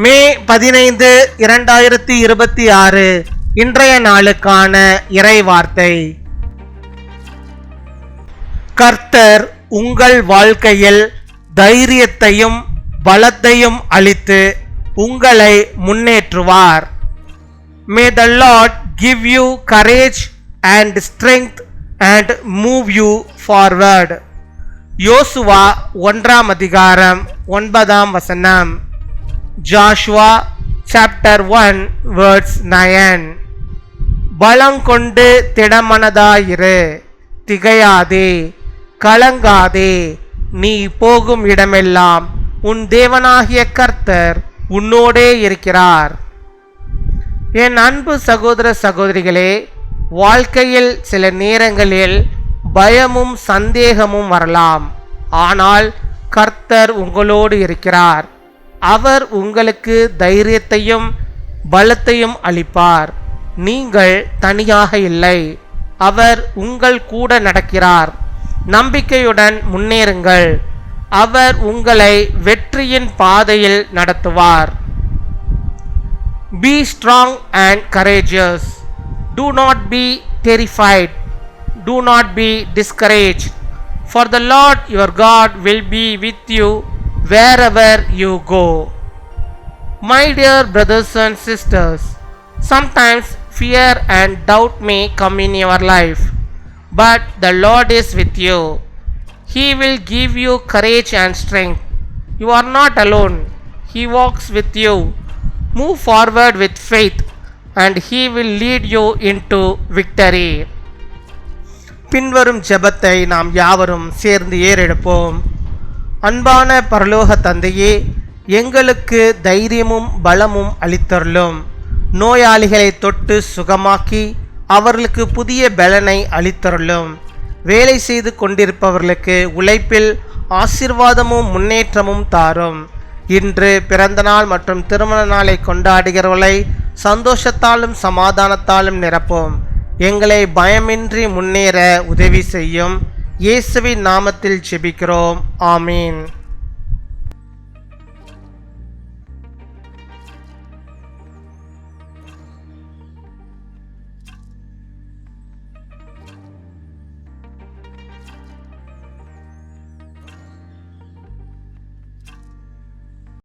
மே 15, 2026 இன்றைய நாளுக்கான இறை வார்த்தை. கர்த்தர் உங்கள் வாழ்க்கையில் தைரியத்தையும் பலத்தையும் அளித்து உங்களை முன்னேற்றுவார். May the Lord give you courage and strength and move you forward. யோசுவா 1 அதிகாரம் 9 Joshua chapter 1 verse 9. பலங்கொண்டு திடமனதாயிரு, திகையாதே, கலங்காதே, நீ போகும் இடமெல்லாம் உன் தேவனாகிய கர்த்தர் உன்னோடே இருக்கிறார். என் அன்பு சகோதர சகோதரிகளே, வாழ்க்கையில் சில நேரங்களில் பயமும் சந்தேகமும் வரலாம். ஆனால் கர்த்தர் உங்களோடு இருக்கிறார். அவர் உங்களுக்கு தைரியத்தையும் பலத்தையும் அளிப்பார். நீங்கள் தனியாக இல்லை, அவர் உங்கள் கூட நடக்கிறார். நம்பிக்கையுடன் முன்னேறுங்கள். அவர் உங்களை வெற்றியின் பாதையில் நடத்துவார். Be strong and courageous. Do not be terrified. Do not be discouraged. For the Lord your God will be with you wherever you go. My dear brothers and sisters, sometimes fear and doubt may come in your life, but the Lord is with you. He will give you courage and strength. You are not alone. He walks with you. Move forward with faith, and He will lead you into victory. பின்வரும் ஜெபத்தை நாம் யாவரும் சேர்ந்து ஏறெடுப்போம். அன்பான பரலோக தந்தையே, எங்களுக்கு தைரியமும் பலமும் அளித்தருளும். நோயாளிகளை தொட்டு சுகமாக்கி அவர்களுக்கு புதிய பலனை அளித்தருளும். வேலை செய்து கொண்டிருப்பவர்களுக்கு உழைப்பில் ஆசீர்வாதமும் முன்னேற்றமும் தாரும். இன்று பிறந்த நாள் மற்றும் திருமண நாளை கொண்டாடுகிறவர்களை சந்தோஷத்தாலும் சமாதானத்தாலும் நிரப்பும். எங்களை பயமின்றி முன்னேற உதவி செய்யும். இயேசுவின் நாமத்தில் ஜெபிக்கிறோம். ஆமீன்.